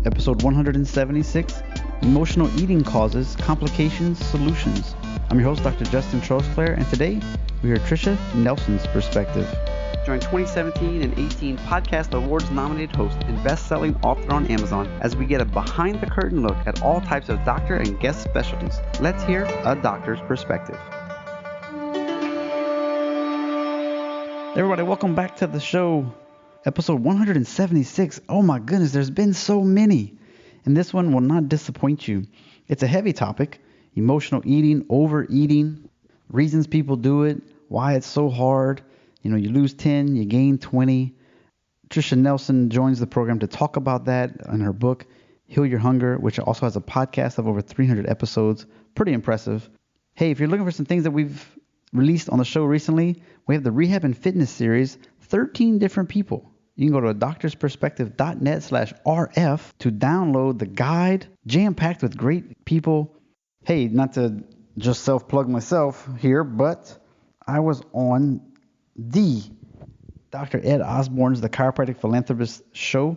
episode 176, Emotional Eating Causes, Complications, Solutions. I'm your host, Dr. Justin Trosclair, and today we hear Tricia Nelson's perspective. Join 2017 and 18 Podcast Awards nominated host and best-selling author on Amazon as we get a behind-the-curtain look at all types of doctor and guest specialties. Let's hear a doctor's perspective. Everybody, welcome back to the show. Episode 176. Oh my goodness, there's been so many. And this one will not disappoint you. It's a heavy topic. Emotional eating, overeating, reasons people do it, why it's so hard. You know, you lose 10, you gain 20. Tricia Nelson joins the program to talk about that in her book, Heal Your Hunger, which also has a podcast of over 300 episodes. Pretty impressive. Hey, if you're looking for some things that we've released on the show recently, we have the Rehab and Fitness series, 13 different people. You can go to doctorsperspective.net/RF to download the guide, jam-packed with great people. Hey, not to just self-plug myself here, but I was on the Dr. Ed Osborne's The Chiropractic Philanthropist show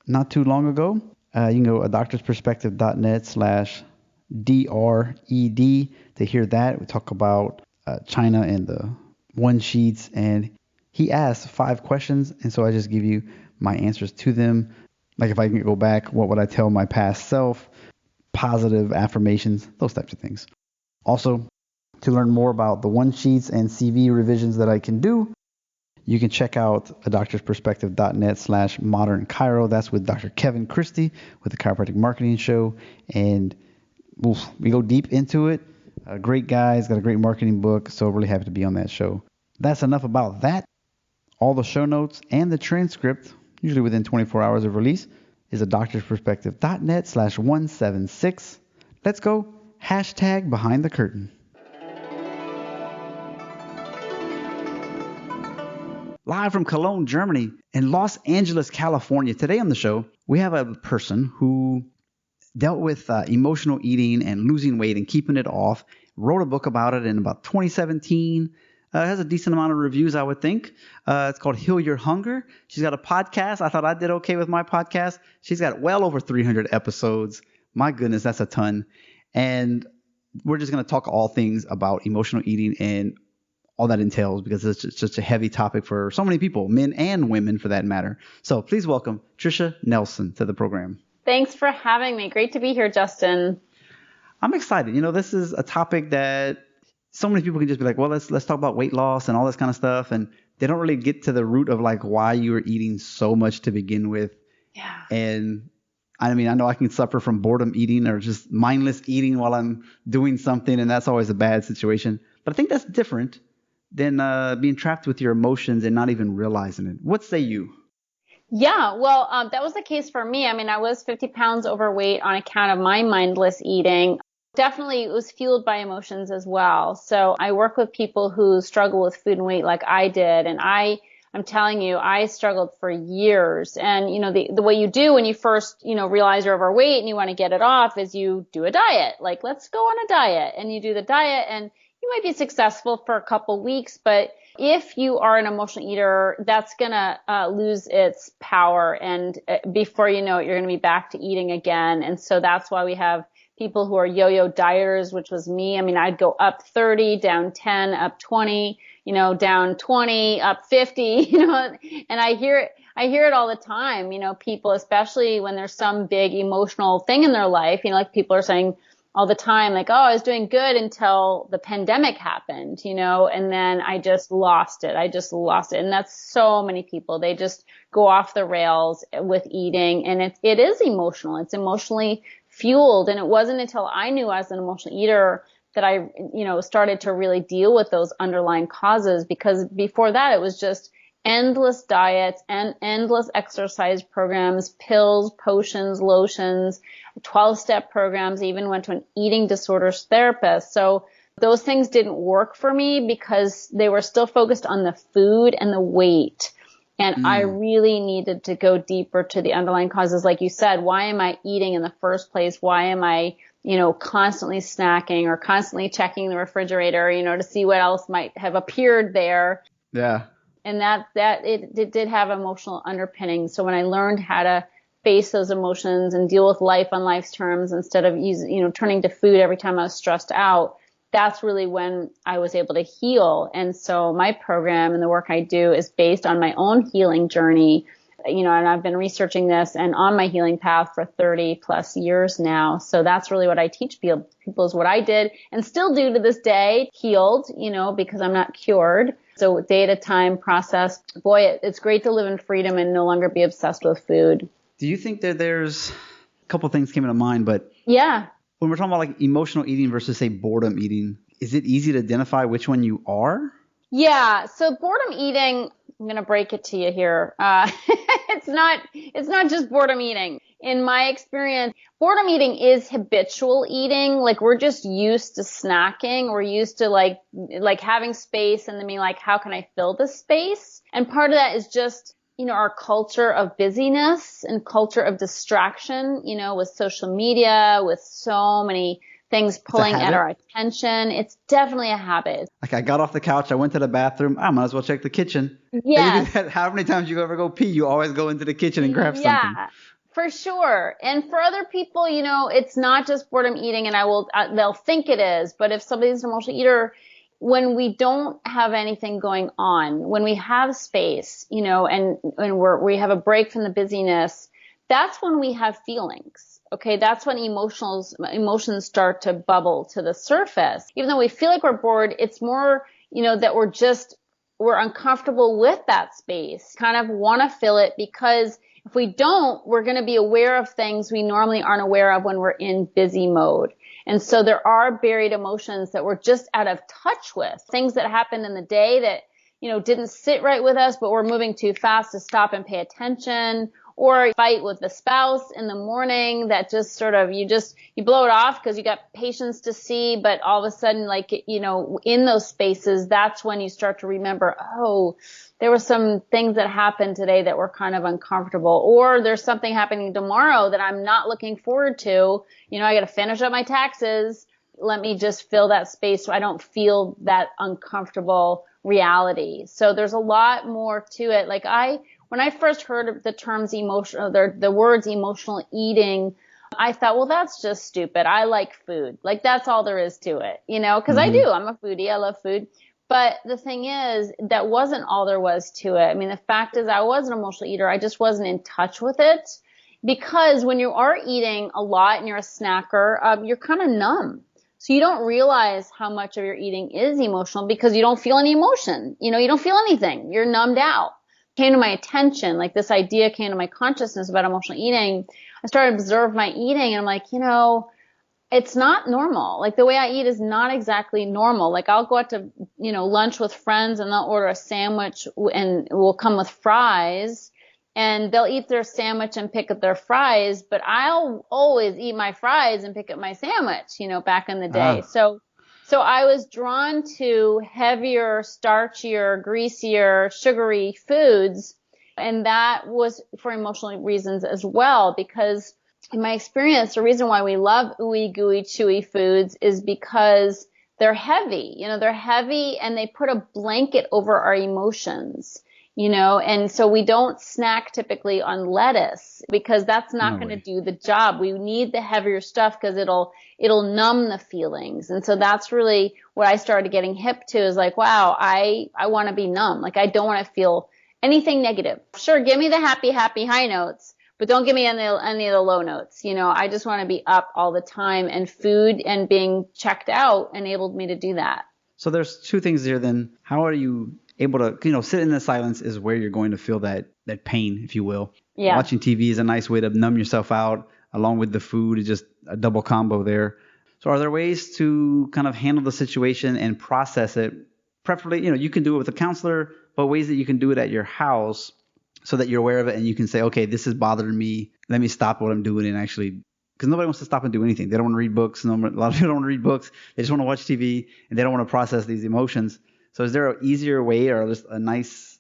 not too long ago. You can go to doctorsperspective.net/DRED to hear that. We talk about China and the one sheets, and he asked 5 questions, and so I just give you my answers to them. Like if I can go back, what would I tell my past self? Positive affirmations, those types of things. Also, to learn more about the one sheets and CV revisions that I can do, you can check out doctorsperspective.net/modern chiro. That's with Dr. Kevin Christie with the Chiropractic Marketing Show, and we go deep into it. Great guys, got a great marketing book, so really happy to be on that show. That's enough about that. All the show notes and the transcript, usually within 24 hours of release, is at doctorsperspective.net/176. Let's go. Hashtag behind the curtain. Live from Cologne, Germany, and Los Angeles, California. Today on the show, we have a person who dealt with emotional eating and losing weight and keeping it off. Wrote a book about it in about 2017. Has a decent amount of reviews, I would think. It's called Heal Your Hunger. She's got a podcast. I thought I did okay with my podcast. She's got well over 300 episodes. My goodness, that's a ton. And we're just going to talk all things about emotional eating and all that entails, because it's just such a heavy topic for so many people, men and women for that matter. So please welcome Tricia Nelson to the program. Thanks for having me. Great to be here, Justin. I'm excited. You know, this is a topic that so many people can just be like, well, let's talk about weight loss and all this kind of stuff. And they don't really get to the root of like why you were eating so much to begin with. Yeah. And I mean, I know I can suffer from boredom eating or just mindless eating while I'm doing something. And that's always a bad situation. But I think that's different than being trapped with your emotions and not even realizing it. What say you? Yeah, well, that was the case for me. I mean, I was 50 pounds overweight on account of my mindless eating. Definitely, it was fueled by emotions as well. So I work with people who struggle with food and weight like I did. And I'm telling you, I struggled for years. And, you know, the way you do when you first, you know, realize you're overweight and you want to get it off is you do a diet. Like, let's go on a diet. And you do the diet and you might be successful for a couple weeks. But if you are an emotional eater, that's going to lose its power. And before you know it, you're going to be back to eating again. And so that's why we have people who are yo-yo dieters, which was me. I mean, I'd go up 30, down 10, up 20, you know, down 20, up 50, you know, and I hear it all the time, you know, people, especially when there's some big emotional thing in their life, you know, like people are saying all the time, like, oh, I was doing good until the pandemic happened, you know, and then I just lost it. And that's so many people. They just go off the rails with eating, and it is emotional. It's emotionally fueled. And it wasn't until I knew as an emotional eater that I, you know, started to really deal with those underlying causes, because before that it was just endless diets and endless exercise programs, pills, potions, lotions, 12-step programs. I even went to an eating disorders therapist. So those things didn't work for me because they were still focused on the food and the weight. And I really needed to go deeper to the underlying causes. Like you said, why am I eating in the first place? Why am I, you know, constantly snacking or constantly checking the refrigerator, you know, to see what else might have appeared there? Yeah. And that it did have emotional underpinnings. So when I learned how to face those emotions and deal with life on life's terms instead of turning to food every time I was stressed out, that's really when I was able to heal. And so my program and the work I do is based on my own healing journey, and I've been researching this and on my healing path for 30 plus years now. So that's really what I teach people is what I did and still do to this day, healed, because I'm not cured. So day at a time process. Boy, it's great to live in freedom and no longer be obsessed with food. Do you think that there's a couple things came into mind, but yeah. When we're talking about like emotional eating versus say boredom eating, is it easy to identify which one you are? Yeah. So boredom eating, I'm going to break it to you here. It's not just boredom eating. In my experience, boredom eating is habitual eating. Like we're just used to snacking. We're used to like having space and then being like, how can I fill this space? And part of that is just, our culture of busyness and culture of distraction, with social media, with so many things pulling at our attention. It's definitely a habit. Like I got off the couch, I went to the bathroom, I might as well check the kitchen. Yeah. And you do that how many times you ever go pee, you always go into the kitchen and grab something. Yeah, for sure. And for other people, it's not just boredom eating and they'll think it is, but if somebody's an emotional eater, when we don't have anything going on, when we have space, and we have a break from the busyness, that's when we have feelings. Okay. That's when emotions start to bubble to the surface. Even though we feel like we're bored, it's more, that we're uncomfortable with that space, kind of want to fill it because if we don't, we're going to be aware of things we normally aren't aware of when we're in busy mode. And so there are buried emotions that we're just out of touch with, things that happened in the day that, didn't sit right with us, but we're moving too fast to stop and pay attention, or a fight with the spouse in the morning that just sort of, you blow it off because you got patients to see, but all of a sudden, in those spaces, that's when you start to remember, oh, there were some things that happened today that were kind of uncomfortable, or there's something happening tomorrow that I'm not looking forward to. I got to finish up my taxes. Let me just fill that space so I don't feel that uncomfortable reality. So there's a lot more to it. When I first heard of the terms the words emotional eating, I thought, well, that's just stupid. I like food. That's all there is to it, because I do. I'm a foodie. I love food. But the thing is, that wasn't all there was to it. I mean, the fact is I was an emotional eater. I just wasn't in touch with it because when you are eating a lot and you're a snacker, you're kind of numb. So you don't realize how much of your eating is emotional because you don't feel any emotion. You don't feel anything. You're numbed out. Came to my attention, this idea came to my consciousness about emotional eating. I started to observe my eating and I'm like, it's not normal. The way I eat is not exactly normal. I'll go out to, lunch with friends and they'll order a sandwich and it will come with fries and they'll eat their sandwich and pick up their fries, but I'll always eat my fries and pick up my sandwich, back in the day. So I was drawn to heavier, starchier, greasier, sugary foods. And that was for emotional reasons as well, because in my experience, the reason why we love ooey gooey chewy foods is because they're heavy. They're heavy and they put a blanket over our emotions, and so we don't snack typically on lettuce because that's not going to do the job. We need the heavier stuff because it'll numb the feelings. And so that's really what I started getting hip to is wow, I want to be numb. I don't want to feel anything negative. Sure, give me the happy high notes, but don't give me any of the low notes. I just want to be up all the time, and food and being checked out enabled me to do that. So there's two things here then. How are you able to, sit in the silence is where you're going to feel that pain, if you will. Yeah. Watching TV is a nice way to numb yourself out along with the food. It's just a double combo there. So are there ways to kind of handle the situation and process it? Preferably, you can do it with a counselor, but ways that you can do it at your house so that you're aware of it and you can say, okay, this is bothering me. Let me stop what I'm doing and actually, because nobody wants to stop and do anything. They don't want to read books. A lot of people don't want to read books. They just want to watch TV and they don't want to process these emotions. So is there an easier way or just a nice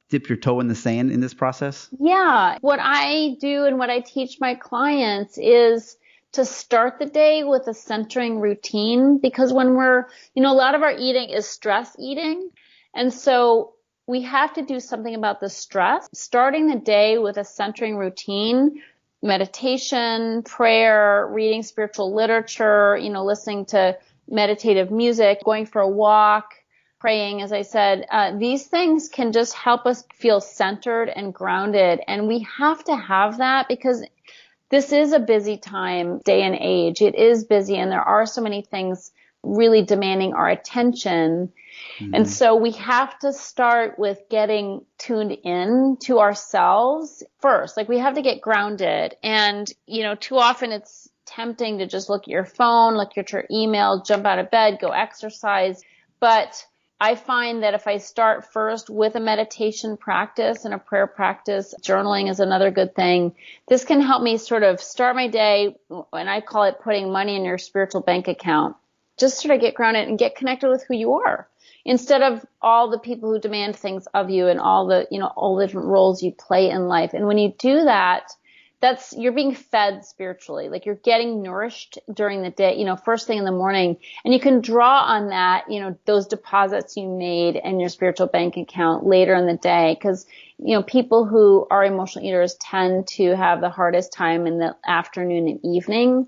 dip your toe in the sand in this process? Yeah. What I do and what I teach my clients is to start the day with a centering routine, because when we're, a lot of our eating is stress eating. And so we have to do something about the stress. Starting the day with a centering routine meditation, prayer, reading spiritual literature, listening to meditative music, going for a walk, praying, as I said, these things can just help us feel centered and grounded. And we have to have that because this is a busy time, day and age. It is busy, and there are so many things really demanding our attention. Mm-hmm. And so we have to start with getting tuned in to ourselves first. Like we have to get grounded. And, too often it's tempting to just look at your phone, look at your email, jump out of bed, go exercise. But I find that if I start first with a meditation practice and a prayer practice, journaling is another good thing. This can help me sort of start my day, and I call it putting money in your spiritual bank account. Just sort of get grounded and get connected with who you are instead of all the people who demand things of you and all the different roles you play in life. And when you do that, you're being fed spiritually. Like you're getting nourished during the day, first thing in the morning. And you can draw on that, those deposits you made in your spiritual bank account later in the day. Cause, people who are emotional eaters tend to have the hardest time in the afternoon and evening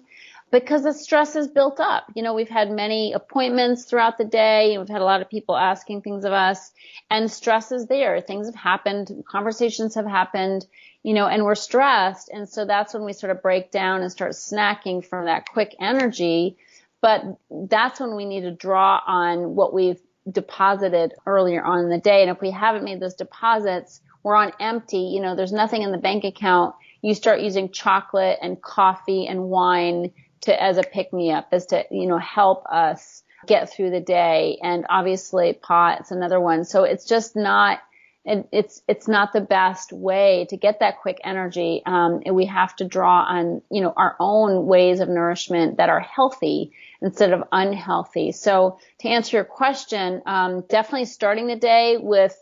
because the stress is built up. We've had many appointments throughout the day. We've had a lot of people asking things of us, and stress is there. Things have happened, conversations have happened, and we're stressed. And so that's when we sort of break down and start snacking from that quick energy. But that's when we need to draw on what we've deposited earlier on in the day. And if we haven't made those deposits, we're on empty, there's nothing in the bank account. You start using chocolate and coffee and wine as a pick-me-up, as to, help us get through the day. And obviously pot's another one. So it's just not, it's not the best way to get that quick energy. And we have to draw on, our own ways of nourishment that are healthy instead of unhealthy. So to answer your question, definitely starting the day with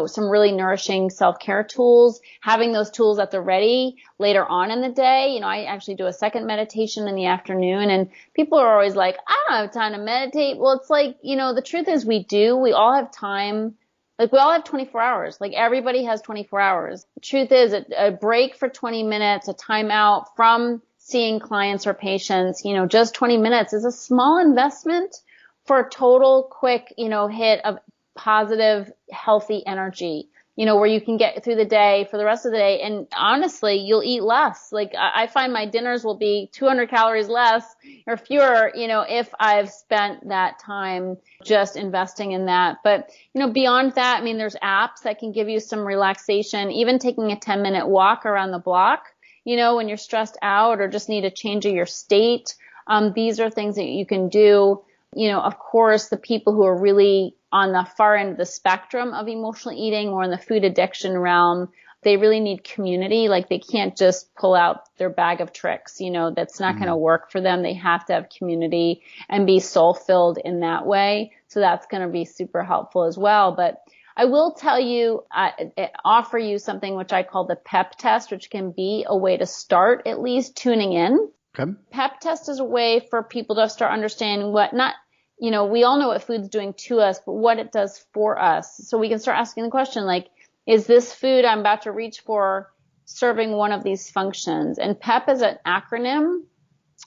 some really nourishing self-care tools, having those tools at the ready later on in the day. I actually do a second meditation in the afternoon, and people are always like, I don't have time to meditate. Well, it's like, the truth is we do. We all have time. Like we all have 24 hours. Like everybody has 24 hours. The truth is a break for 20 minutes, a timeout from seeing clients or patients, just 20 minutes is a small investment for a total quick, hit of positive, healthy energy, where you can get through the day for the rest of the day. And honestly, you'll eat less. Like I find my dinners will be 200 calories less or fewer, if I've spent that time just investing in that. But, beyond that, there's apps that can give you some relaxation, even taking a 10-minute walk around the block, when you're stressed out or just need a change of your state. These are things that you can do. Of course, the people who are really on the far end of the spectrum of emotional eating or in the food addiction realm, they really need community. Like they can't just pull out their bag of tricks, that's not going to work for them. They have to have community and be soul filled in that way. So that's going to be super helpful as well. But I will tell you, offer you something which I call the PEP test, which can be a way to start at least tuning in. Okay. PEP test is a way for people to start understanding we all know what food's doing to us, but what it does for us. So we can start asking the question, like, is this food I'm about to reach for serving one of these functions? And PEP is an acronym,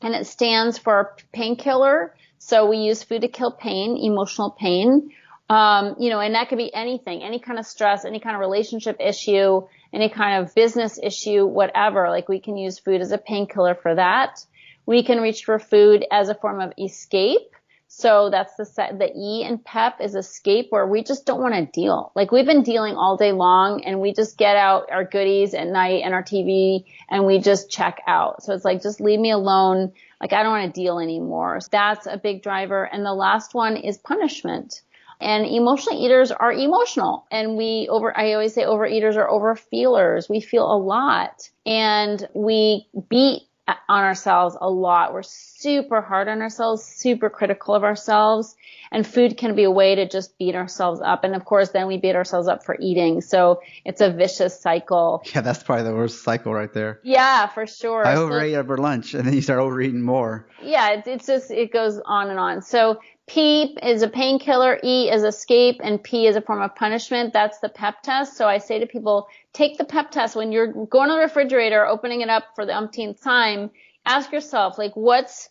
and it stands for painkiller. So we use food to kill pain, emotional pain. And that could be anything, any kind of stress, any kind of relationship issue, any kind of business issue, whatever. Like we can use food as a painkiller for that. We can reach for food as a form of escape. So that's the E in PEP is escape, where we just don't want to deal. Like we've been dealing all day long, and we just get out our goodies at night and our TV and we just check out. So it's like, just leave me alone. Like I don't want to deal anymore. So that's a big driver. And the last one is punishment. And emotional eaters are emotional. And I always say overeaters are overfeelers. We feel a lot, and we beat on ourselves a lot. We're super hard on ourselves, super critical of ourselves, and food can be a way to just beat ourselves up. And of course, then we beat ourselves up for eating. So it's a vicious cycle. Yeah, that's probably the worst cycle right there. Yeah, for sure. I overate over lunch, and then you start overeating more. Yeah, it goes on and on. So P is a painkiller, E is escape, and P is a form of punishment. That's the PEP test. So I say to people, take the PEP test. When you're going to the refrigerator, opening it up for the umpteenth time, ask yourself, like, what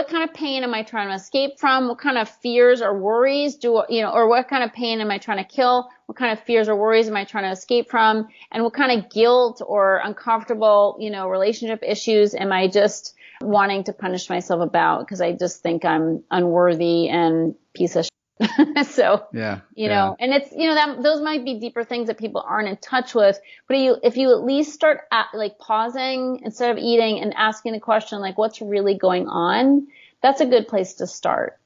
kind of pain am I trying to escape from? What kind of fears or worries or what kind of pain am I trying to kill? What kind of fears or worries am I trying to escape from? And what kind of guilt or uncomfortable, relationship issues am I just wanting to punish myself about because I just think I'm unworthy and piece of shit. So, and it's, those might be deeper things that people aren't in touch with. But if you at least start pausing instead of eating and asking the question, like, what's really going on? That's a good place to start.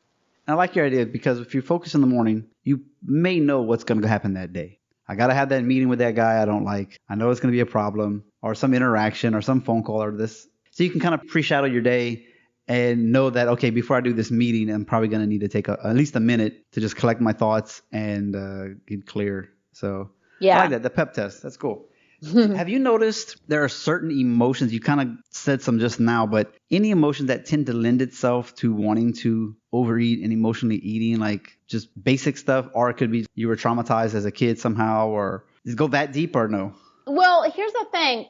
I like your idea because if you focus in the morning, you may know what's going to happen that day. I got to have that meeting with that guy I don't like. I know it's going to be a problem or some interaction or some phone call or this. So you can kind of pre-shadow your day and know that, okay, before I do this meeting, I'm probably going to need to take at least a minute to just collect my thoughts and get clear. So I like that. The PEP test. That's cool. Have you noticed there are certain emotions, you kind of said some just now, but any emotions that tend to lend itself to wanting to overeat and emotionally eating, like just basic stuff, or it could be you were traumatized as a kid somehow, or does it go that deep or no? Well, here's the thing.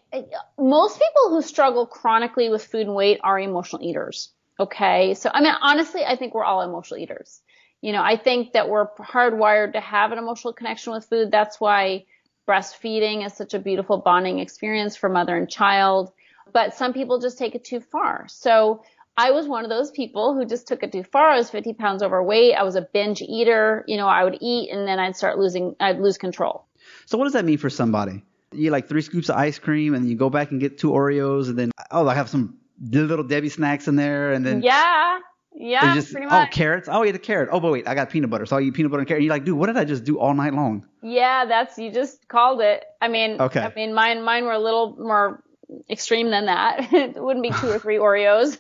Most people who struggle chronically with food and weight are emotional eaters. Okay. So, honestly, I think we're all emotional eaters. I think that we're hardwired to have an emotional connection with food. That's why breastfeeding is such a beautiful bonding experience for mother and child. But some people just take it too far. So I was one of those people who just took it too far. I was 50 pounds overweight. I was a binge eater. I would eat and then I'd lose control. So what does that mean for somebody? You eat like 3 scoops of ice cream and then you go back and get 2 Oreos and then, I have some little Debbie snacks in there and then. Yeah, pretty much. Oh, carrots? Oh, eat a carrot. Oh, but wait, I got peanut butter. So I'll eat peanut butter and carrot. And you're like, dude, what did I just do all night long? Yeah, you just called it. Okay. Mine were a little more extreme than that. It wouldn't be 2 or 3 Oreos.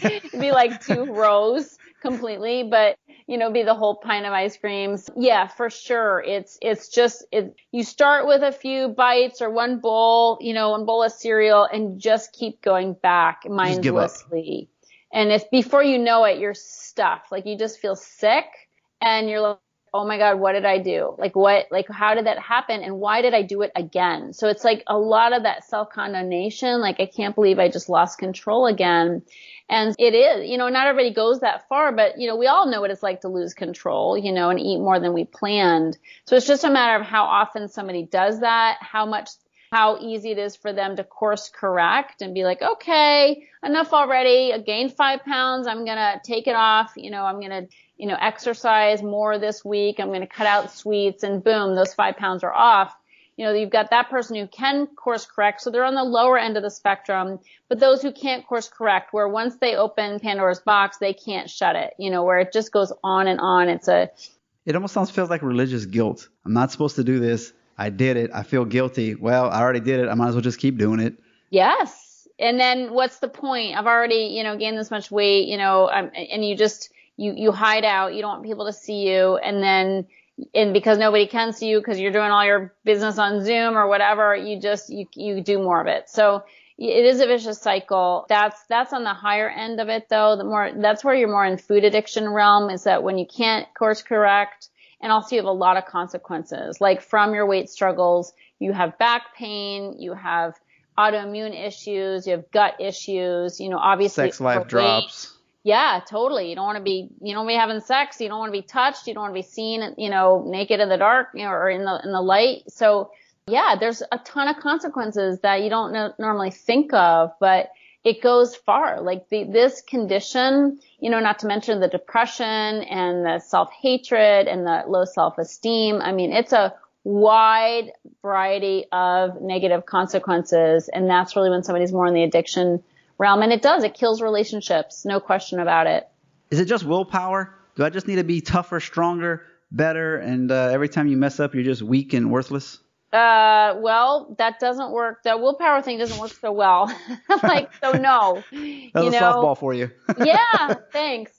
It'd be like 2 rows completely, but be the whole pint of ice creams. Yeah, for sure. You start with a few bites or one bowl, one bowl of cereal and just keep going back mindlessly. And if before you know it, you're stuffed. Like you just feel sick and you're like, oh my God, what did I do? How did that happen? And why did I do it again? So it's like a lot of that self-condemnation. Like, I can't believe I just lost control again. And it is, not everybody goes that far, but, we all know what it's like to lose control, and eat more than we planned. So it's just a matter of how often somebody does that, how easy it is for them to course correct and be like, okay, enough already. I gained 5 pounds. I'm going to take it off. I'm going to, exercise more this week. I'm going to cut out sweets and boom, those 5 pounds are off. You've got that person who can course correct. So they're on the lower end of the spectrum, but those who can't course correct, where once they open Pandora's box, they can't shut it, where it just goes on and on. It almost feels like religious guilt. I'm not supposed to do this. I did it. I feel guilty. Well, I already did it. I might as well just keep doing it. Yes. And then what's the point? I've already, gained this much weight, and you just, you hide out. You don't want people to see you. And because nobody can see you because you're doing all your business on Zoom or whatever, you do more of it. So it is a vicious cycle. That's on the higher end of it though. That's where you're more in food addiction realm, is that when you can't course correct. And also you have a lot of consequences, like from your weight struggles, you have back pain, you have autoimmune issues, you have gut issues, obviously. Sex life drops. Yeah, totally. You don't want to be having sex. You don't want to be touched. You don't want to be seen, naked in the dark, or in the light. So yeah, there's a ton of consequences that you don't normally think of, but it goes far. Like this condition, not to mention the depression and the self-hatred and the low self-esteem. It's a wide variety of negative consequences. And that's really when somebody's more in the addiction realm. And it kills relationships. No question about it. Is it just willpower? Do I just need to be tougher, stronger, better? And every time you mess up, you're just weak and worthless? Well, that doesn't work. The willpower thing doesn't work so well. No. That was a softball for you. Yeah, thanks.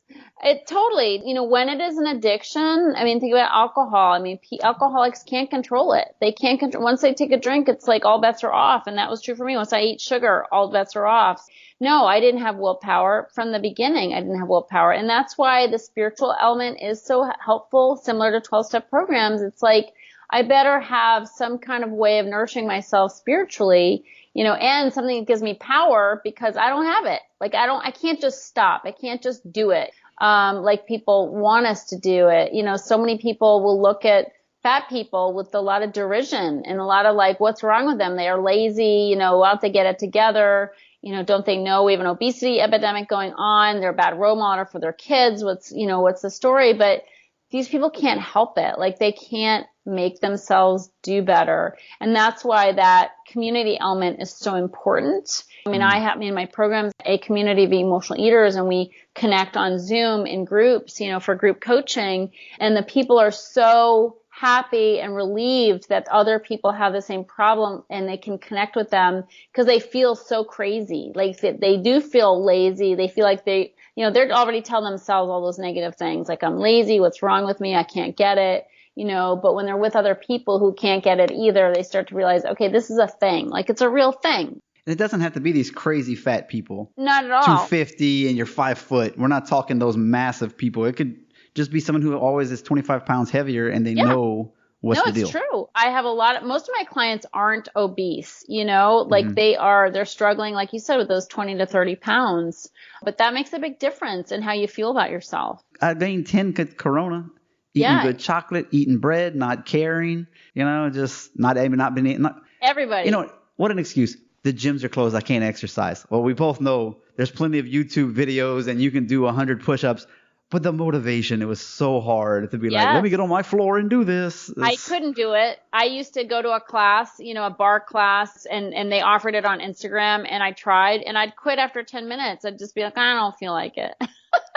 It totally, when it is an addiction, I mean, think about alcohol. I mean, alcoholics can't control it. They can't control, once they take a drink, it's like all bets are off. And that was true for me. Once I eat sugar, all bets are off. No, I didn't have willpower from the beginning. I didn't have willpower. And that's why the spiritual element is so helpful, similar to 12-step programs. It's like, I better have some kind of way of nourishing myself spiritually, and something that gives me power, because I don't have it. Like, I can't just stop. I can't just do it. Like people want us to do it. So many people will look at fat people with a lot of derision and a lot of like, what's wrong with them? They are lazy, why don't they get it together? Don't they know we have an obesity epidemic going on? They're a bad role model for their kids. What's the story? But these people can't help it. Like, they can't make themselves do better. And that's why that community element is so important. I mean, I have in my programs a community of emotional eaters, and we connect on Zoom in groups, for group coaching. And the people are so happy and relieved that other people have the same problem, and they can connect with them, because they feel so crazy. Like, they do feel lazy. They feel like they're already telling themselves all those negative things. Like, I'm lazy. What's wrong with me? I can't get it. But when they're with other people who can't get it either, they start to realize, okay, this is a thing. Like, it's a real thing. And it doesn't have to be these crazy fat people. Not at all. 250 and you're 5 foot. We're not talking those massive people. It could just be someone who always is 25 pounds heavier, and they know what's the deal. No, it's true. I have most of my clients aren't obese, like they're struggling, like you said, with those 20 to 30 pounds. But that makes a big difference in how you feel about yourself. I gained 10 Corona. Eating good chocolate, eating bread, not caring, just not being eating. Everybody. What an excuse. The gyms are closed. I can't exercise. Well, we both know there's plenty of YouTube videos and you can do 100 push-ups. But the motivation, it was so hard to be like, let me get on my floor and do this. I couldn't do it. I used to go to a class, a bar class, and they offered it on Instagram, and I tried, and I'd quit after 10 minutes. I'd just be like, I don't feel like it.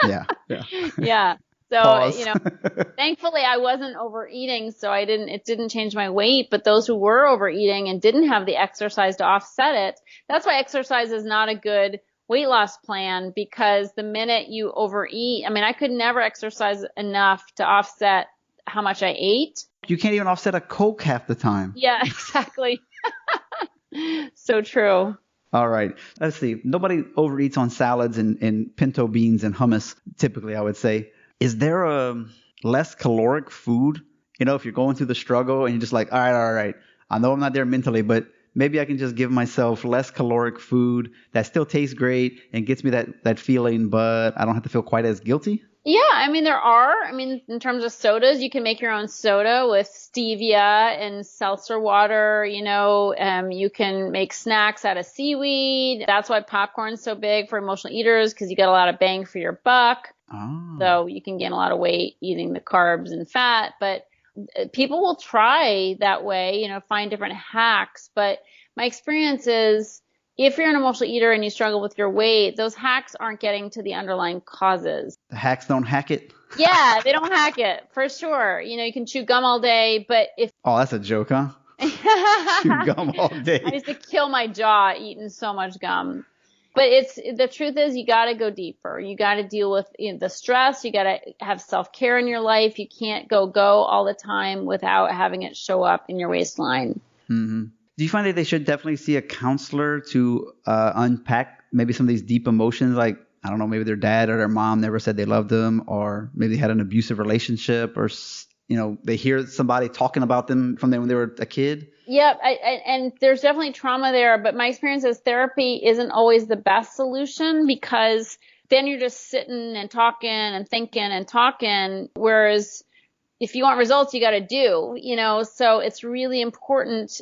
Yeah. Yeah. So, Pause. thankfully I wasn't overeating, so it didn't change my weight. But those who were overeating and didn't have the exercise to offset it, that's why exercise is not a good weight loss plan, because the minute you overeat, I mean, I could never exercise enough to offset how much I ate. You can't even offset a Coke half the time. Yeah, exactly. So true. All right. Let's see. Nobody overeats on salads and pinto beans and hummus, typically, I would say. Is there a less caloric food? If you're going through the struggle and you're just like, all right. I know I'm not there mentally, but maybe I can just give myself less caloric food that still tastes great and gets me that feeling, but I don't have to feel quite as guilty. Yeah, I mean, in terms of sodas, you can make your own soda with stevia and seltzer water. You can make snacks out of seaweed. That's why popcorn's so big for emotional eaters, because you get a lot of bang for your buck. Oh. So you can gain a lot of weight eating the carbs and fat, but people will try that way, find different hacks. But my experience is, if you're an emotional eater and you struggle with your weight, those hacks aren't getting to the underlying causes. The hacks don't hack it? Yeah, they don't hack it, for sure. You can chew gum all day, but if... Oh, that's a joke, huh? Chew gum all day. I used to kill my jaw eating so much gum. But the truth is, you got to go deeper. You got to deal with the stress. You got to have self-care in your life. You can't go all the time without having it show up in your waistline. Mm-hmm. Do you find that they should definitely see a counselor to unpack maybe some of these deep emotions? Like, I don't know, maybe their dad or their mom never said they loved them, or maybe they had an abusive relationship, or they hear somebody talking about them from when they were a kid. Yep, and there's definitely trauma there, but my experience is therapy isn't always the best solution, because then you're just sitting and talking and thinking and talking, whereas if you want results, you got to do, so it's really important.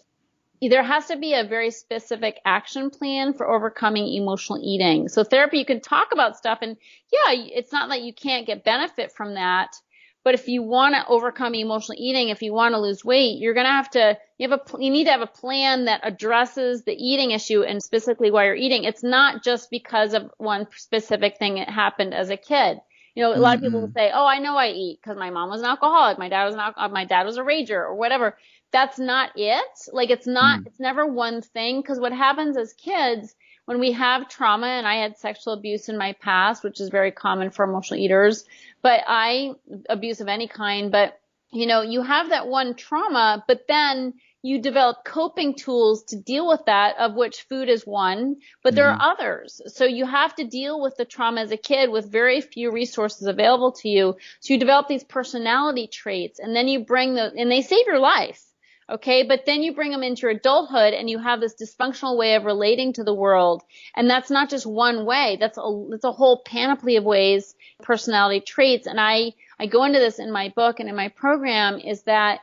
There has to be a very specific action plan for overcoming emotional eating. So therapy, you can talk about stuff, and yeah, it's not that you can't get benefit from that. But if you want to overcome emotional eating, if you want to lose weight, you're going to have to, you need to have a plan that addresses the eating issue and specifically why you're eating. It's not just because of one specific thing that happened as a kid. A lot of people will say, oh, I know I eat because my mom was an alcoholic. My dad was a rager or whatever. That's not it. Like, it's never one thing. Because what happens as kids, when we have trauma, and I had sexual abuse in my past, which is very common for emotional eaters, abuse of any kind, but you have that one trauma, but then you develop coping tools to deal with that, of which food is one, but there are others. So you have to deal with the trauma as a kid with very few resources available to you. So you develop these personality traits, and then you bring and they save your life. Okay. But then you bring them into your adulthood, and you have this dysfunctional way of relating to the world. And that's not just one way. That's a whole panoply of ways, personality traits. And I go into this in my book and in my program, is that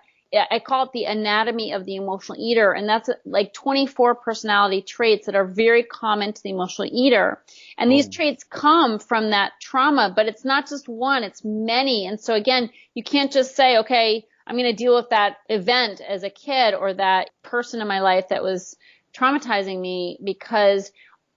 I call it the anatomy of the emotional eater. And that's like 24 personality traits that are very common to the emotional eater. And these traits come from that trauma, but it's not just one, it's many. And so again, you can't just say, okay, I'm going to deal with that event as a kid or that person in my life that was traumatizing me, because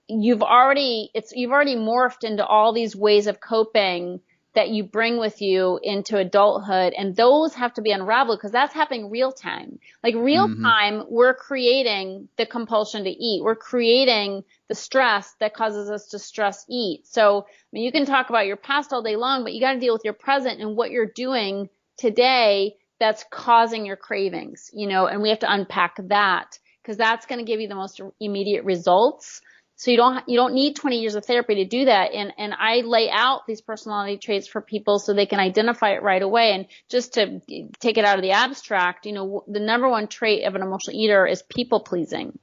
you've already morphed into all these ways of coping that you bring with you into adulthood. And those have to be unraveled, because that's happening real time. Like real time, we're creating the compulsion to eat. We're creating the stress that causes us to stress eat. So, you can talk about your past all day long, but you got to deal with your present and what you're doing today that's causing your cravings, and we have to unpack that, because that's going to give you the most immediate results. So you don't need 20 years of therapy to do that. And I lay out these personality traits for people so they can identify it right away. And just to take it out of the abstract, the number one trait of an emotional eater is people pleasing,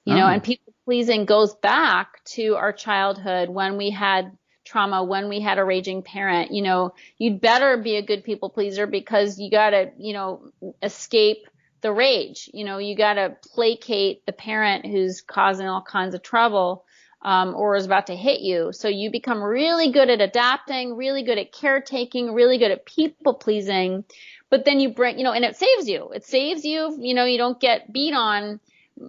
and people pleasing goes back to our childhood when we had trauma, when we had a raging parent. You'd better be a good people pleaser, because you got to, escape the rage. You got to placate the parent who's causing all kinds of trouble, or is about to hit you. So you become really good at adapting, really good at caretaking, really good at people pleasing. But then you bring, and it saves you. It saves you, you don't get beat on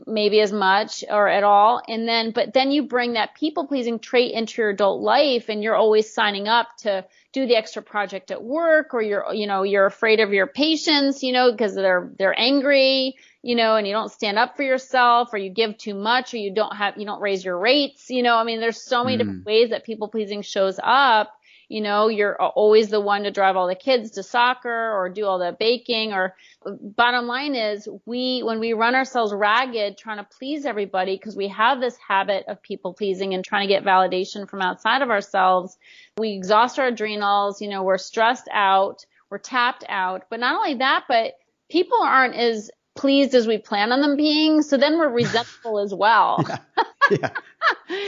maybe as much or at all. But then you bring that people pleasing trait into your adult life, and you're always signing up to do the extra project at work, or you're afraid of your patients, because they're angry, and you don't stand up for yourself, or you give too much, or you don't raise your rates. There's so many different ways that people pleasing shows up. You're always the one to drive all the kids to soccer or do all the baking. Or bottom line is, when we run ourselves ragged trying to please everybody, because we have this habit of people pleasing and trying to get validation from outside of ourselves, we exhaust our adrenals, we're stressed out, we're tapped out. But not only that, but people aren't as pleased as we plan on them being. So then we're resentful as well. Yeah.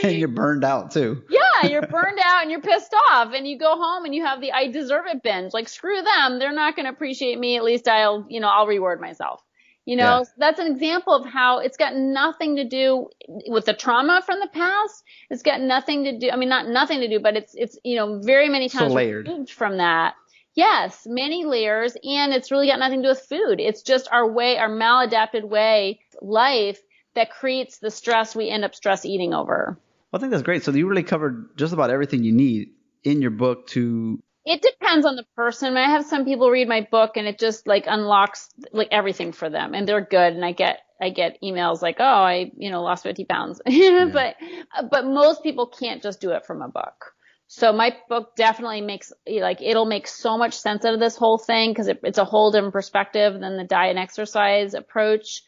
And you're burned out too. Yeah, you're burned out and you're pissed off, and you go home and you have the I deserve it binge. Like, screw them. They're not going to appreciate me. At least I'll reward myself. So that's an example of how it's got nothing to do with the trauma from the past. It's got nothing to do. Not nothing to do, but it's very many times so layered removed from that. Yes, many layers, and it's really got nothing to do with food. It's just our maladapted way life that creates the stress we end up stress eating over. Well, I think that's great. So you really covered just about everything you need in your book to... It depends on the person. I have some people read my book and it just unlocks everything for them, and they're good. And I get emails like, oh, I lost 50 pounds. But most people can't just do it from a book. So my book definitely it'll make so much sense out of this whole thing, because it's a whole different perspective than the diet and exercise approach.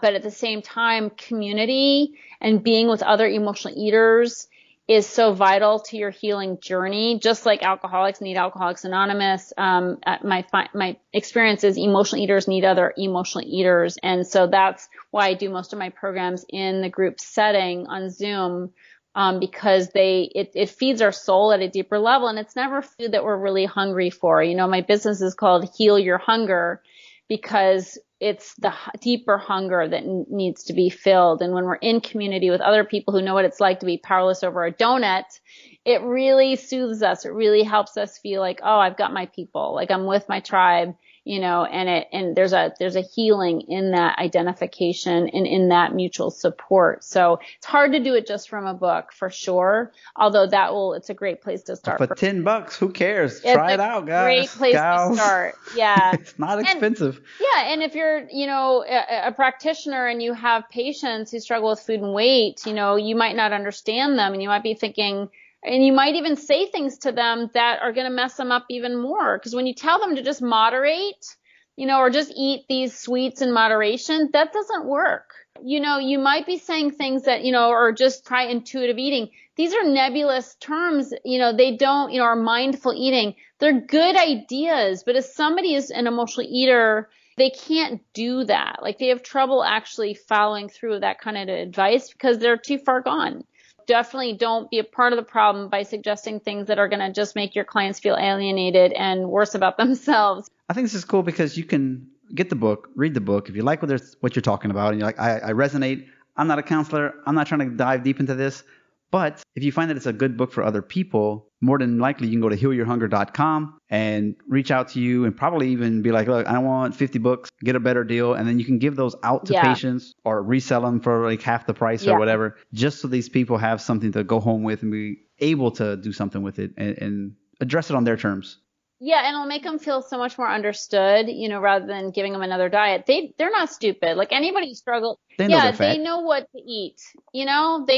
But at the same time, community and being with other emotional eaters is so vital to your healing journey. Just like alcoholics need Alcoholics Anonymous, my experience is emotional eaters need other emotional eaters. And so that's why I do most of my programs in the group setting on Zoom, because it feeds our soul at a deeper level. And it's never food that we're really hungry for. My business is called Heal Your Hunger, because it's the deeper hunger that needs to be filled. And when we're in community with other people who know what it's like to be powerless over a donut, it really soothes us. It really helps us feel like, oh, I've got my people, like I'm with my tribe. and there's a healing in that identification and in that mutual support. So it's hard to do it just from a book for sure. Although it's a great place to start. For $10, who cares? It's Try it out, guys. Great place gals. to start. Yeah. It's not expensive. And if you're, a practitioner and you have patients who struggle with food and weight, you might not understand them, and you might be thinking, and you might even say things to them that are going to mess them up even more. Because when you tell them to just moderate, or just eat these sweets in moderation, that doesn't work. You might be saying things that, or just try intuitive eating. These are nebulous terms. They don't, or mindful eating. They're good ideas. But if somebody is an emotional eater, they can't do that. Like, they have trouble actually following through with that kind of advice because they're too far gone. Definitely don't be a part of the problem by suggesting things that are going to just make your clients feel alienated and worse about themselves. I think this is cool because you can get the book, read the book. If you like what you're talking about and you're like, I resonate, I'm not a counselor, I'm not trying to dive deep into this. But if you find that it's a good book for other people, more than likely you can go to healyourhunger.com and reach out to you and probably even be like, look, I want 50 books, get a better deal. And then you can give those out to patients or resell them for like half the price or whatever, just so these people have something to go home with and be able to do something with it and address it on their terms. Yeah, and it'll make them feel so much more understood, rather than giving them another diet. They're not stupid. Like, anybody who struggles, they know they know what to eat. They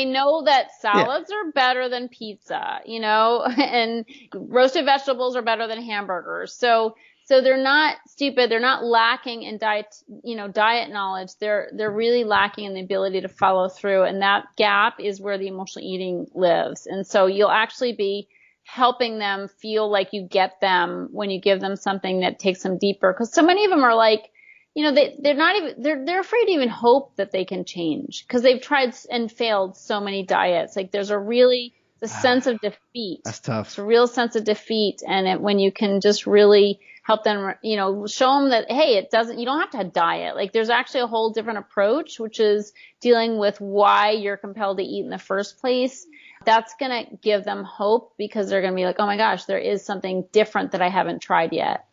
know that salads are better than pizza, and roasted vegetables are better than hamburgers. So they're not stupid. They're not lacking in diet knowledge. They're really lacking in the ability to follow through. And that gap is where the emotional eating lives. And so you'll actually be helping them feel like you get them when you give them something that takes them deeper. Because so many of them are like, they're afraid to even hope that they can change because they've tried and failed so many diets. Like, there's a sense of defeat. That's tough. It's a real sense of defeat. And when you can just really help them, show them that, hey, you don't have to diet. Like, there's actually a whole different approach, which is dealing with why you're compelled to eat in the first place. That's going to give them hope because they're going to be like, oh my gosh, there is something different that I haven't tried yet.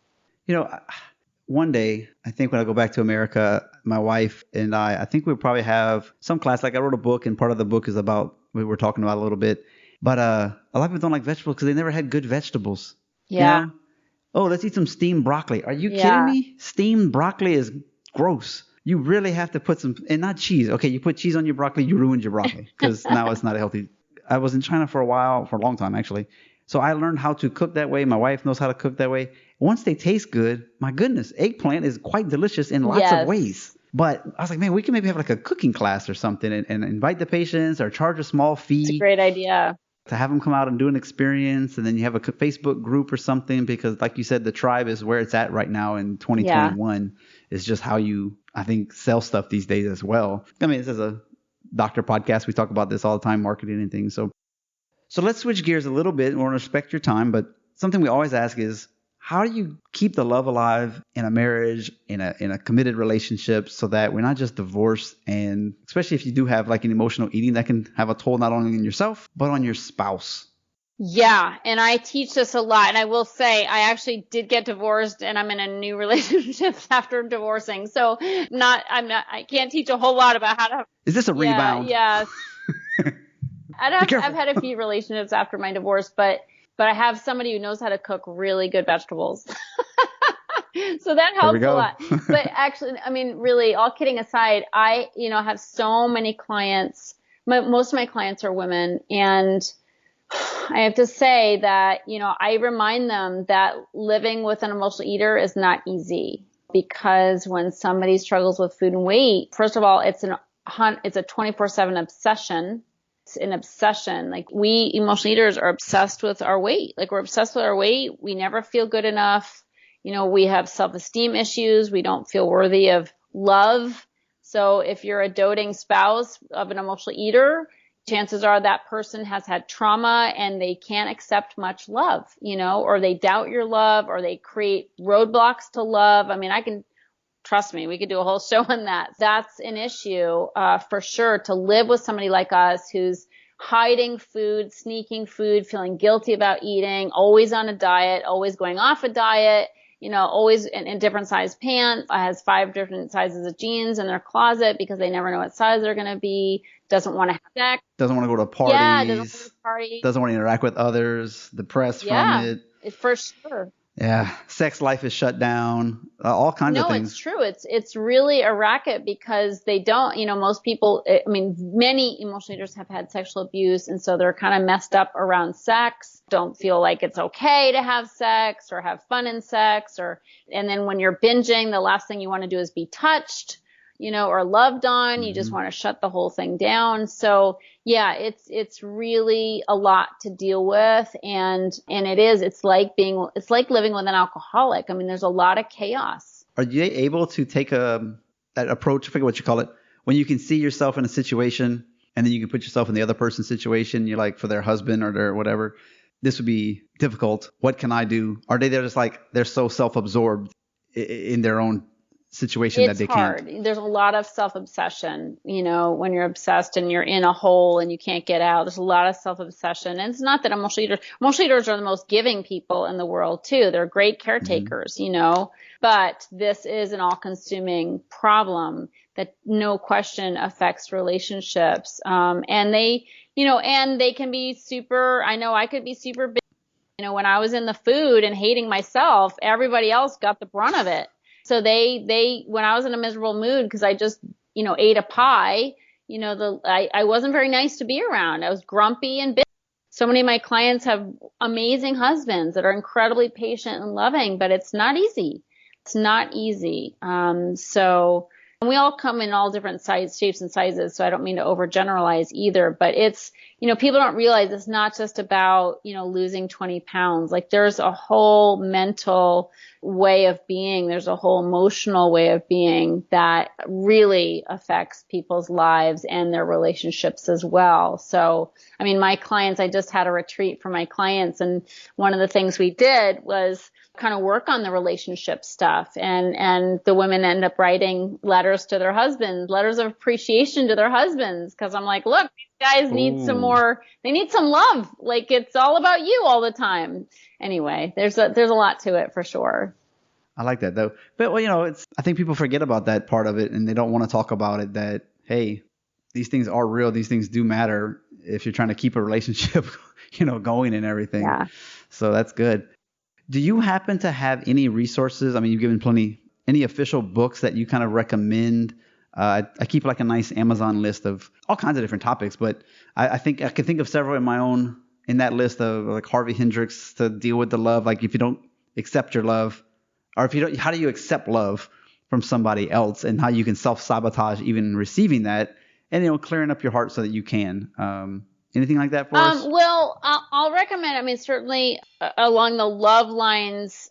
One day, I think when I go back to America, my wife and I think we'll probably have some class. Like, I wrote a book and part of the book is about, we were talking about a little bit, but a lot of people don't like vegetables because they never had good vegetables. Yeah. Oh, let's eat some steamed broccoli. Are you kidding me? Steamed broccoli is gross. You really have to put some, and not cheese. Okay, you put cheese on your broccoli, you ruined your broccoli because now it's not a healthy. I was in China for a long time actually. So I learned how to cook that way. My wife knows how to cook that way. Once they taste good, my goodness, eggplant is quite delicious in lots of ways. But I was like, man, we can maybe have like a cooking class or something and invite the patients or charge a small fee. It's a great idea. To have them come out and do an experience, and then you have a Facebook group or something because, like you said, the tribe is where it's at right now in 2021. Is just how you, I think, sell stuff these days as well. I mean, this is a doctor podcast. We talk about this all the time, marketing and things. So let's switch gears a little bit. We want to respect your time, but something we always ask is, how do you keep the love alive in a marriage, in a committed relationship, so that we're not just divorced, and especially if you do have like an emotional eating that can have a toll not only on yourself, but on your spouse. Yeah. And I teach this a lot. And I will say, I actually did get divorced and I'm in a new relationship after divorcing. So I can't teach a whole lot about how to. Is this a rebound? Yeah. I've had a few relationships after my divorce, but I have somebody who knows how to cook really good vegetables. So that helps a lot. But actually, I mean, really, all kidding aside, I, have so many clients. Most of my clients are women, and I have to say that, I remind them that living with an emotional eater is not easy, because when somebody struggles with food and weight, first of all, it's a 24/7 obsession. It's an obsession. Like, we emotional eaters are obsessed with our weight. Like, we're obsessed with our weight. We never feel good enough. We have self-esteem issues. We don't feel worthy of love. So if you're a doting spouse of an emotional eater, chances are that person has had trauma and they can't accept much love, or they doubt your love, or they create roadblocks to love. I mean, trust me, we could do a whole show on that. That's an issue, for sure, to live with somebody like us who's hiding food, sneaking food, feeling guilty about eating, always on a diet, always going off a diet. always in different size pants, has 5 different sizes of jeans in their closet because they never know what size they're going to be, doesn't want to have sex. Doesn't want to go to Yeah, doesn't want to parties. party. Doesn't want to interact with others. Depressed from Yeah, it. for sure. Yeah. Sex life is shut down. All kinds of No, things. it's true. It's really a racket because they don't, most people, I mean, many emotional eaters have had sexual abuse, and so they're kind of messed up around sex, don't feel like it's okay to have sex or have fun in sex, and then when you're binging, the last thing you want to do is be touched, or loved on. You just want to shut the whole thing down. So yeah, it's really a lot to deal with. And it's like living with an alcoholic. I mean, there's a lot of chaos. Are you able to take that approach, I forget what you call it, when you can see yourself in a situation and then you can put yourself in the other person's situation, you're like, for their husband or their whatever, this would be difficult. What can I do? Are they just like, they're so self-absorbed in their own situation that they can't? It's hard. There's a lot of self-obsession, when you're obsessed and you're in a hole and you can't get out. There's a lot of self-obsession. And it's not that emotional eaters are the most giving people in the world too. They're great caretakers, but this is an all-consuming problem that no question affects relationships. And they can be super, I know I could be super big. When I was in the food and hating myself, everybody else got the brunt of it. So when I was in a miserable mood because I just, ate a pie, I wasn't very nice to be around. I was grumpy and bitter. So many of my clients have amazing husbands that are incredibly patient and loving, but it's not easy. It's not easy. And we all come in all different shapes and sizes. So I don't mean to overgeneralize either, but it's, people don't realize it's not just about, losing 20 pounds. Like there's a whole mental way of being. There's a whole emotional way of being that really affects people's lives and their relationships as well. So, I mean, my clients, I just had a retreat for my clients, and one of the things we did was kind of work on the relationship stuff, and the women end up writing letters to their husbands, letters of appreciation to their husbands, because I'm like, look, these guys need some more, they need some love. Like it's all about you all the time. Anyway, there's a lot to it for sure. I like that though. But I think people forget about that part of it and they don't want to talk about it, that, hey, these things are real. These things do matter if you're trying to keep a relationship, going and everything. Yeah. So that's good. Do you happen to have any resources? I mean, you've given plenty, any official books that you kind of recommend? I keep like a nice Amazon list of all kinds of different topics, but I think I can think of several in that list of like Harvey Hendricks to deal with the love. Like if you don't accept your love, or if you don't, how do you accept love from somebody else, and how you can self-sabotage even receiving that, and clearing up your heart so that you can. Anything like that for us? Well, I'll recommend, I mean, certainly along the love lines.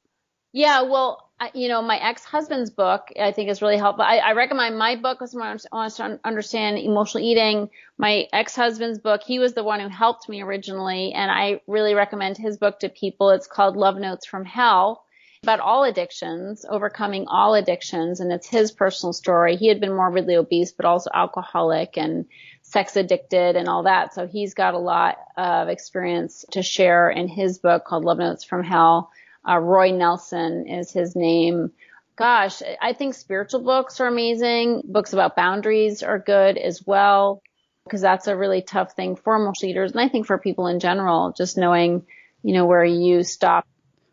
Yeah, well, my ex-husband's book, I think, is really helpful. I recommend my book because I want to understand emotional eating. My ex-husband's book, he was the one who helped me originally, and I really recommend his book to people. It's called Love Notes from Hell, about all addictions, overcoming all addictions, and it's his personal story. He had been morbidly obese, but also alcoholic and sex addicted and all that. So he's got a lot of experience to share in his book called Love Notes from Hell. Roy Nelson is his name. Gosh, I think spiritual books are amazing. Books about boundaries are good as well, because that's a really tough thing for emotional eaters. And I think for people in general, just knowing, where you stop.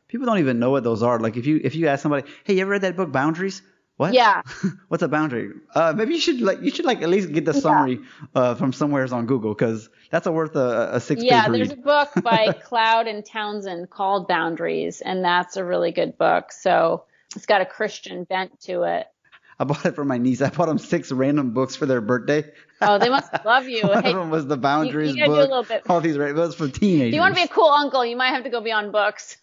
People don't even know what those are. Like if you ask somebody, hey, you ever read that book Boundaries? What? Yeah. What's a boundary? Maybe you should at least get the summary from somewheres on Google, because that's worth a 6-page read. Yeah, there's a book by Cloud and Townsend called Boundaries, and that's a really good book. So it's got a Christian bent to it. I bought it for my niece. I bought them 6 random books for their birthday. Oh, they must love you. One of them was the Boundaries you gotta book. Do a little bit. All these books for teenagers. If you want to be a cool uncle, you might have to go beyond books.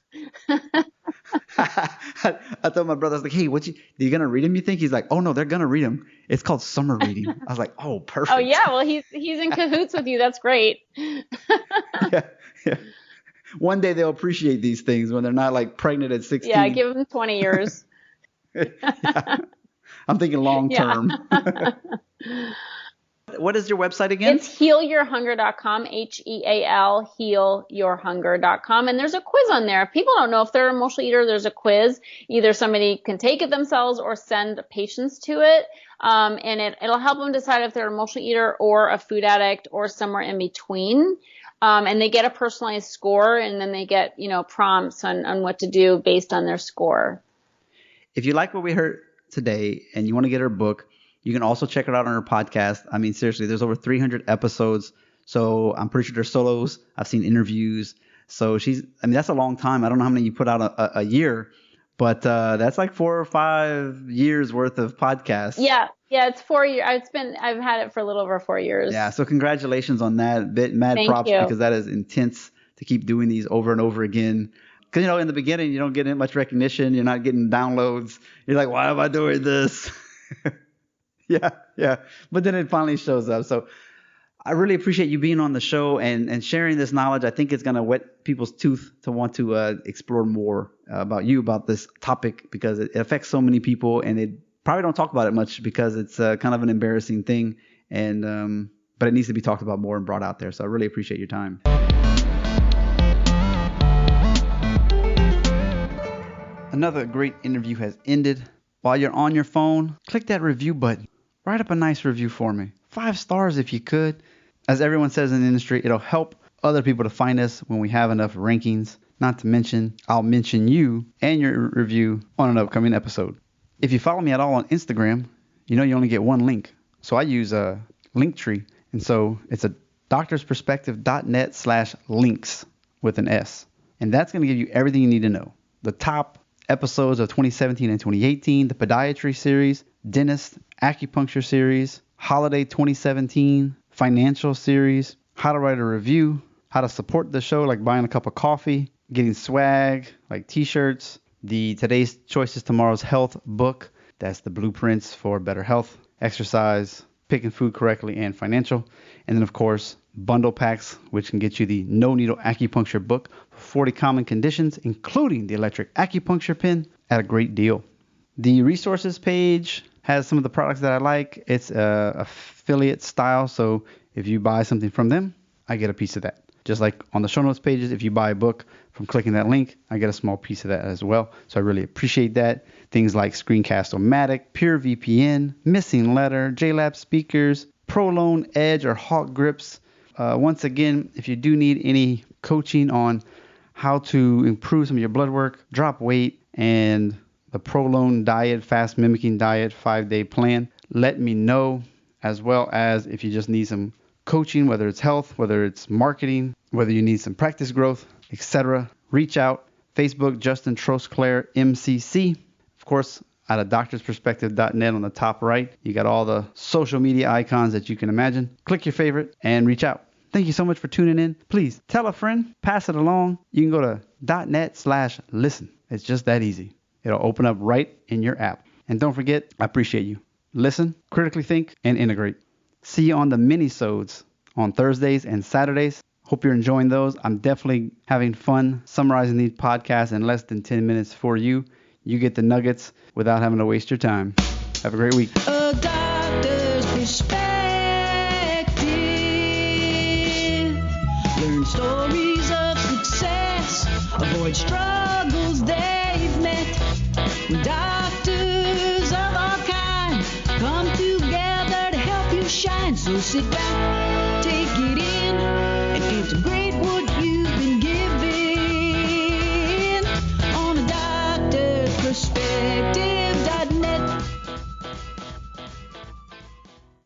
I told my brother, I was like, hey, are you going to read them, you think? He's like, oh, no, they're going to read them. It's called summer reading. I was like, oh, perfect. Oh, yeah. Well, he's in cahoots with you. That's great. Yeah. One day they'll appreciate these things when they're not like pregnant at 16. Yeah, give them 20 years. Yeah. I'm thinking long term. what is your website again? It's healyourhunger.com, HEAL, healyourhunger.com. And there's a quiz on there. If people don't know if they're an emotional eater, there's a quiz. Either somebody can take it themselves or send patients to it. And it'll help them decide if they're an emotional eater or a food addict or somewhere in between. And they get a personalized score, and then they get, prompts on what to do based on their score. If you like what we heard today and you want to get her book, you can also check it out on her podcast. I mean, seriously, there's over 300 episodes. So I'm pretty sure there's solos. I've seen interviews. So that's a long time. I don't know how many you put out a year, but that's like 4 or 5 years worth of podcasts. Yeah, it's 4 years. I've had it for a little over 4 years. Yeah. So congratulations on that. Mad props, because that is intense to keep doing these over and over again. Because, in the beginning, you don't get much recognition. You're not getting downloads. You're like, why am I doing this? Yeah. But then it finally shows up. So I really appreciate you being on the show and sharing this knowledge. I think it's going to whet people's tooth to want to explore more about this topic, because it affects so many people, and they probably don't talk about it much because it's kind of an embarrassing thing. And but it needs to be talked about more and brought out there. So I really appreciate your time. Another great interview has ended. While you're on your phone, click that review button. Write up a nice review for me. 5 stars if you could. As everyone says in the industry, it'll help other people to find us when we have enough rankings. Not to mention, I'll mention you and your review on an upcoming episode. If you follow me at all on Instagram, you only get one link. So I use a Linktree. And so it's a doctorsperspective.net/links with an S. And that's going to give you everything you need to know. The top episodes of 2017 and 2018, the podiatry series, dentist, acupuncture series, holiday 2017, financial series, how to write a review, how to support the show, like buying a cup of coffee, getting swag, like t-shirts, the Today's Choices, Tomorrow's Health book. That's the blueprints for better health, exercise, picking food correctly, and financial. And then, of course, bundle packs, which can get you the No Needle Acupuncture book for 40 common conditions, including the electric acupuncture pin, at a great deal. The resources page has some of the products that I like. It's affiliate style, so if you buy something from them, I get a piece of that. Just like on the show notes pages, if you buy a book from clicking that link, I get a small piece of that as well. So I really appreciate that. Things like Screencast-O-Matic, Pure VPN, Missing Letter, JLab speakers, ProLone Edge or Hawk grips. Once again, if you do need any coaching on how to improve some of your blood work, drop weight, and the ProLone diet, fast mimicking diet 5-day plan, let me know. As well as if you just need some coaching, whether it's health, whether it's marketing, whether you need some practice growth, etc. Reach out. Facebook, Justin Trosclair, MCC. Of course, at a doctorsperspective.net on the top right, you got all the social media icons that you can imagine. Click your favorite and reach out. Thank you so much for tuning in. Please tell a friend, pass it along. You can go to .net/listen. It's just that easy. It'll open up right in your app. And don't forget, I appreciate you. Listen, critically think, and integrate. See you on the mini-sodes on Thursdays and Saturdays. Hope you're enjoying those. I'm definitely having fun summarizing these podcasts in less than 10 minutes for you. You get the nuggets without having to waste your time. Have a great week. A doctor's perspective. Learn stories of success. Avoid struggles they've met. When doctors of all kinds come together to help you shine. So sit back